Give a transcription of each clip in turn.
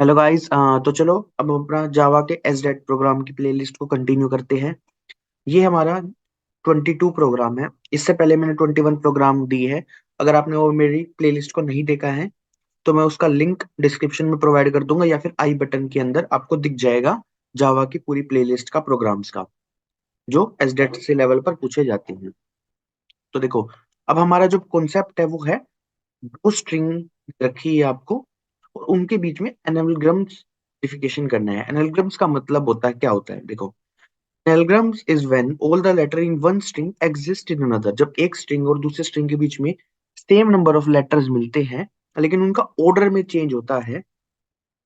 Hello guys. तो चलो अब हम अपना जावा के एसडेट प्रोग्राम की प्लेलिस्ट को कंटिन्यू करते हैं। ये हमारा 22 प्रोग्राम है। इससे पहले मैंने 21 प्रोग्राम दी है। अगर आपने वो मेरी प्लेलिस्ट को नहीं देखा है तो मैं उसका लिंक डिस्क्रिप्शन में प्रोवाइड कर दूंगा या फिर आई बटन के अंदर आपको दिख जाएगा जावा की पूरी प्लेलिस्ट का प्रोग्राम्स का, जो एसडेट से लेवल पर पूछे जाते हैं। तो देखो, अब हमारा जो कॉन्सेप्ट है वो है दो स्ट्रिंग रखी है आपको, और उनके बीच में एनालग्राम्स आइडेंटिफिकेशन करना है। एनालग्राम्स का मतलब होता है, क्या होता है, देखो, anagrams is when all the letter in one string exist in another. जब एक स्ट्रिंग और दूसरे स्ट्रिंग के बीच में सेम नंबर ऑफ लेटर्स मिलते हैं लेकिन उनका ऑर्डर में चेंज होता है,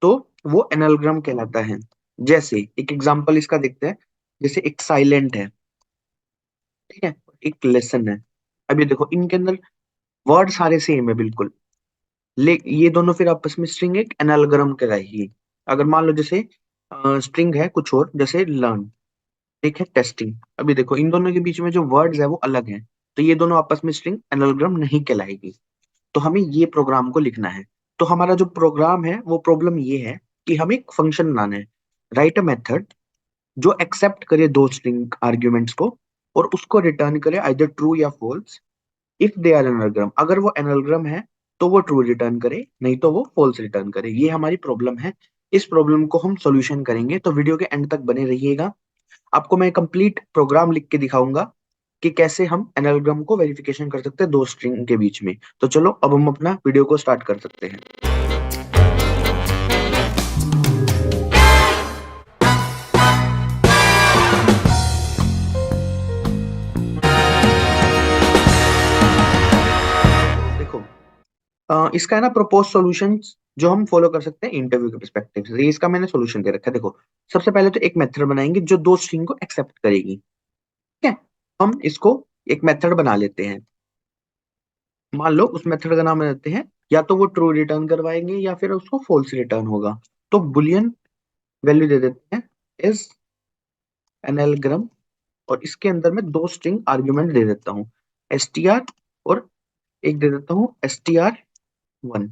तो वो एनालग्राम कहलाता है। जैसे एक एग्जांपल इसका देखते हैं। जैसे एक साइलेंट है, ठीक है, एक लेसन है। अभी देखो, इनके अंदर वर्ड सारे सेम है बिल्कुल, ले ये दोनों फिर आपस में स्ट्रिंग एक एनालग्राम कहलाएगी। अगर मान लो जैसे स्ट्रिंग है कुछ और, जैसे लर्न, एक है टेस्टिंग। अभी देखो, इन दोनों के बीच में जो वर्ड्स है वो अलग है, तो ये दोनों आपस में स्ट्रिंग एनालग्राम नहीं कहलाएगी। तो हमें ये प्रोग्राम को लिखना है। तो हमारा जो प्रोग्राम है वो प्रॉब्लम ये है कि हमें एक फंक्शन बनाना है, राइट अ मेथड जो एक्सेप्ट करे दो स्ट्रिंग आर्ग्यूमेंट्स को और उसको रिटर्न करे आइदर ट्रू या फॉल्स। इफ दे आर एनालग्राम, अगर वो एनालग्राम है तो वो ट्रू रिटर्न करे, नहीं तो वो फॉल्स रिटर्न करे। ये हमारी प्रॉब्लम है। इस प्रॉब्लम को हम सॉल्यूशन करेंगे, तो वीडियो के एंड तक बने रहिएगा। आपको मैं कंप्लीट प्रोग्राम लिख के दिखाऊंगा कि कैसे हम एनालग्राम को वेरिफिकेशन कर सकते हैं दो स्ट्रिंग के बीच में। तो चलो अब हम अपना वीडियो को स्टार्ट कर सकते हैं। देखो, इसका है ना प्रपोज सॉल्यूशंस जो हम फॉलो कर सकते हैं इंटरव्यू के परस्पेक्टिव से। ये इसका मैंने सॉल्यूशन दे रखा है। देखो, सबसे पहले तो एक मेथड बनाएंगे जो दो स्ट्रिंग को एक्सेप्ट करेगी। ठीक है, हम इसको एक मेथड बना लेते हैं। मान लो उस मेथड का नाम देते हैं, या तो वो ट्रू रिटर्न करवाएंगे या फिर उसको फॉल्स रिटर्न होगा। तो बुलियन वैल्यू दे देते हैं इज एनालग्राम, और इसके अंदर मैं दो स्ट्रिंग आर्ग्यूमेंट दे देता हूँ, str, और एक दे देता हूँ str1।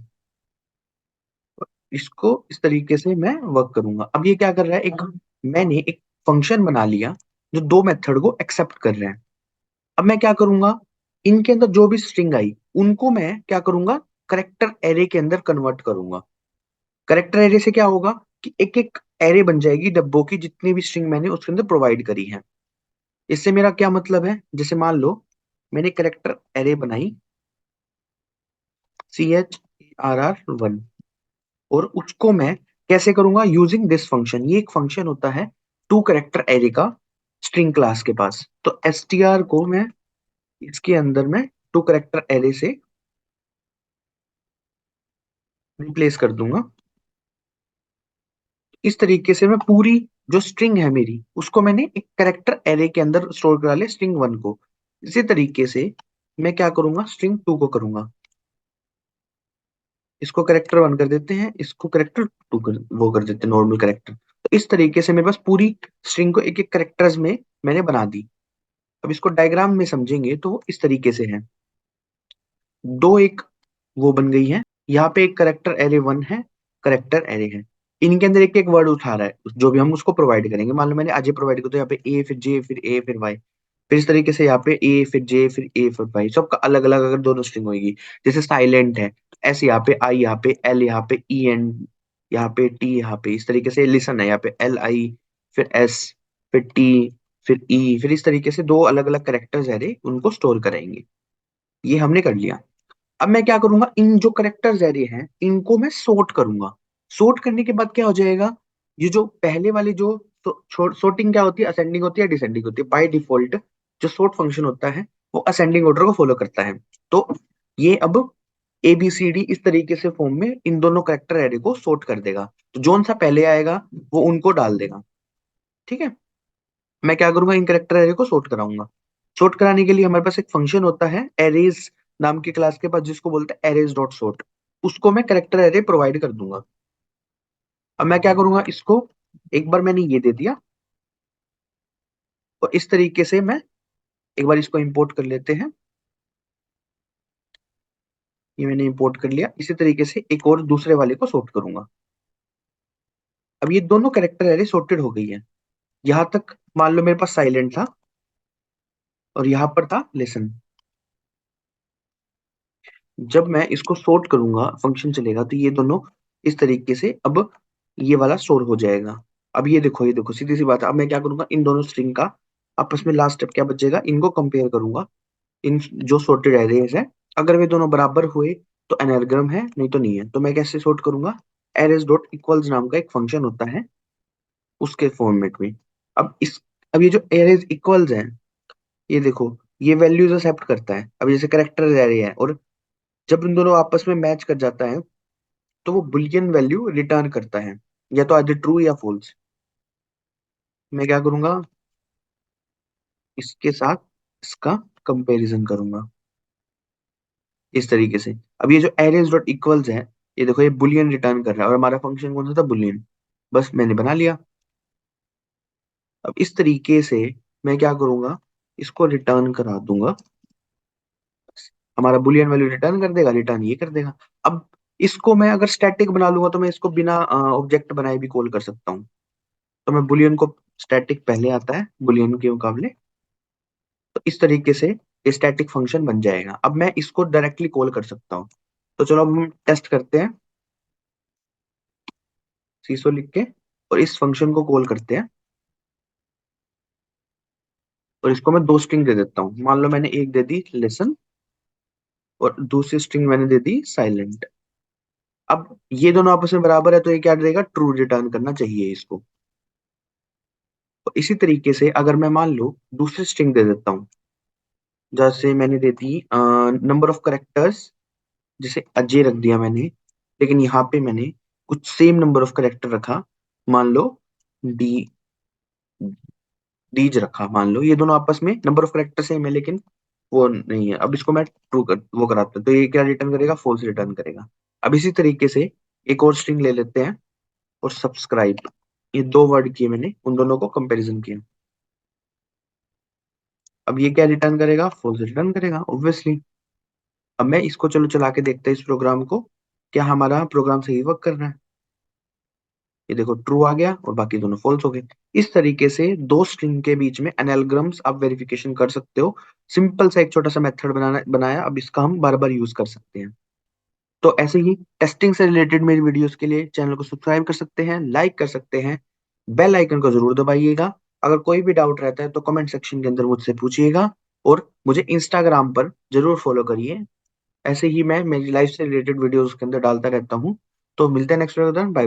इसको इस तरीके से मैं वर्क करूंगा। अब ये क्या कर रहा है, एक मैंने एक फंक्शन बना लिया जो दो मेथड को एक्सेप्ट कर रहे हैं। अब मैं क्या करूंगा, इनके अंदर जो भी स्ट्रिंग आई उनको मैं क्या करूंगा, करेक्टर एरे के अंदर कन्वर्ट करूंगा। करेक्टर एरे से क्या होगा कि एक एक एरे बन जाएगी डब्बों की, जितनी भी स्ट्रिंग मैंने उसके अंदर प्रोवाइड करी है। इससे मेरा क्या मतलब है, जैसे मान लो मैंने करेक्टर एरे बनाई CHRR1, और उसको मैं कैसे करूंगा, यूजिंग दिस फंक्शन। ये एक फंक्शन होता है टू करेक्टर एरे का स्ट्रिंग क्लास के पास। तो str को मैं इसके अंदर में टू करेक्टर एरे से रिप्लेस कर दूंगा। इस तरीके से मैं पूरी जो स्ट्रिंग है मेरी उसको मैंने एक करेक्टर एरे के अंदर स्टोर करा लिया, स्ट्रिंग 1 को। इसी तरीके से मैं क्या करूंगा, स्ट्रिंग 2 को करूंगा। इसको करेक्टर 1 कर देते हैं, इसको करेक्टर 2 कर वो कर देते हैं, नॉर्मल करेक्टर। तो इस तरीके से मेरे पास पूरी स्ट्रिंग को एक एक करेक्टर्स में मैंने बना दी। अब इसको डायग्राम में समझेंगे तो वो इस तरीके से है। दो एक वो बन गई है, यहाँ पे एक करेक्टर एरे 1 है, करेक्टर एरे है। इनके अंदर एक एक वर्ड उठा रहा है जो भी हम उसको प्रोवाइड करेंगे। मान लो मैंने अजय प्रोवाइड किया तो यहाँ पे ए फिर जे फिर ए फिर वाई, फिर इस तरीके से यहाँ पे ए फिर जे फिर ए फिर वाई, सबका अलग अलग अगर दोनों स्ट्रिंग होगी। जैसे साइलेंट है, ऐसे यहाँ पे आई, यहाँ पे एल, यहाँ पे ई एन, यहाँ पे टी, यहाँ पे इस तरीके से लिसन है, यहाँ पे LI, फिर एस, फिर टी, फिर ई, फिर इस तरीके से दो अलग अलग करेक्टर्स एरे उनको स्टोर करेंगे। ये हमने कर लिया। अब मैं क्या करूंगा, इन जो करेक्टर्स एरे हैं इनको मैं सोर्ट करूंगा। सोर्ट करने के बाद क्या हो जाएगा, ये जो पहले वाली जो सोर्टिंग क्या होती है, असेंडिंग होती है, डिसेंडिंग होती है। बाय डिफॉल्ट जो सोर्ट फंक्शन होता है वो असेंडिंग ऑर्डर को फॉलो करता है। तो ये अब ABCD इस तरीके से फॉर्म में इन दोनों करेक्टर एरे को सोर्ट कर देगा। तो जोन सा पहले आएगा वो उनको डाल देगा। ठीक है, मैं क्या करूंगा, इन करेक्टर एरे को सॉर्ट कराऊंगा। सॉर्ट कराने के लिए हमारे पास एक फंक्शन होता है एरेज नाम की क्लास के पास, जिसको बोलते हैं एरेज डॉट सॉर्ट। उसको मैं करेक्टर एरे प्रोवाइड कर दूंगा। अब मैं क्या करूंगा, इसको एक बार मैंने ये दे दिया, और इस तरीके से मैं एक बार इसको इंपोर्ट कर लेते हैं। ये मैंने इंपोर्ट कर लिया। इसी तरीके से एक और दूसरे वाले को सॉर्ट करूंगा। अब ये दोनों कैरेक्टर एरे सॉर्टेड हो गई है। यहां तक मान लो मेरे पास साइलेंट था और यहाँ पर था लिसन। जब मैं इसको सॉर्ट करूंगा फंक्शन चलेगा तो ये दोनों इस तरीके से अब ये वाला स्टोर हो जाएगा। अब ये देखो सीधी सी बात है। अब मैं क्या करूंगा, इन दोनों स्ट्रिंग का आपस में लास्ट स्टेप क्या बचेगा, इनको कंपेयर करूंगा, इन जो सॉर्टेड एरेज है। अगर वे दोनों बराबर हुए तो एनाग्राम है, नहीं तो नहीं है। तो मैं कैसे सॉर्ट करूंगा, एरेज डॉट इक्वल्स नाम का एक फंक्शन होता है उसके फॉर्मेट में। अब इस अब ये जो एरेज इक्वल्स है, ये देखो ये वैल्यूज एक्सेप्ट करता है। अब जैसे करेक्टर एरे है और जब इन दोनों आपस में मैच कर जाता है तो वो बुलियन वैल्यू रिटर्न करता है, या तो आइदर ट्रू या फॉल्स। मैं क्या करूंगा, इसके साथ इसका कंपैरिजन करूंगा इस तरीके से। अब ये जो एरेज डॉट इक्वल्स है, ये देखो ये बुलियन रिटर्न कर रहा है और हमारा फंक्शन कौन सा था, बुलियन। बस मैंने बना लिया। अब इस तरीके से मैं क्या करूंगा, इसको रिटर्न करा दूंगा। हमारा बुलियन वैल्यू रिटर्न कर देगा, रिटर्न ये कर देगा। अब इसको मैं अगर स्टैटिक बना लूंगा तो मैं इसको बिना ऑब्जेक्ट बनाए भी कॉल कर सकता हूँ। तो मैं बुलियन को, स्टैटिक पहले आता है बुलियन के मुकाबले, तो इस तरीके से ये स्टैटिक फंक्शन बन जाएगा। अब मैं इसको डायरेक्टली कॉल कर सकता हूँ। तो चलो अब हम टेस्ट करते हैं, सीसो लिख के और इस फंक्शन को कॉल करते हैं। और इसको मैं दो स्ट्रिंग दे देता हूँ। मान लो मैंने एक दे दी लिसन और दूसरी स्ट्रिंग मैंने दे दी साइलेंट। अब ये दोनों आपस में बराबर है तो ये क्या देगा, ट्रू रिटर्न करना चाहिए इसको। तो इसी तरीके से अगर मैं मान लो दूसरी स्ट्रिंग दे देता हूँ, जैसे मैंने दे दी नंबर ऑफ करेक्टर्स, जैसे अजय रख दिया मैंने, लेकिन यहाँ पे मैंने कुछ सेम नंबर ऑफ करेक्टर रखा। मान लो डी डीज रखा। मान लो ये दोनों आपस में नंबर ऑफ करेक्टर सेम है लेकिन वो नहीं है। अब इसको मैं ट्रू कर वो कराता हूं, तो ये क्या रिटर्न करेगा, फॉल्स रिटर्न करेगा। अब इसी तरीके से एक और स्ट्रिंग ले लेते हैं और सब्सक्राइब, ये दो वर्ड किए मैंने, उन दोनों को कंपैरिजन किया। अब ये क्या रिटर्न करेगा, फॉल्स रिटर्न करेगा ऑब्वियसली। अब मैं इसको चलो चला के देखते हैं इस प्रोग्राम को, क्या हमारा प्रोग्राम सही वर्क कर रहा है। ये देखो ट्रू आ गया और बाकी दोनों फॉल्स हो गए। इस तरीके से दो स्ट्रिंग के बीच में एनालग्राम्स आप वेरिफिकेशन कर सकते हो। सिंपल सा एक छोटा सा मेथड बनाया, अब इसका हम बार बार यूज कर सकते हैं। तो ऐसे ही टेस्टिंग से रिलेटेड मेरी वीडियोस के लिए चैनल को सब्सक्राइब कर सकते हैं, लाइक कर सकते हैं, बेल आइकन को जरूर दबाइएगा। अगर कोई भी डाउट रहता है तो कमेंट सेक्शन के अंदर मुझसे पूछिएगा और मुझे इंस्टाग्राम पर जरूर फॉलो करिए। ऐसे ही मैं मेरी लाइफ से रिलेटेड वीडियोस के अंदर डालता रहता हूँ। तो मिलते हैं नेक्स्ट वीडियो, बाय बाय।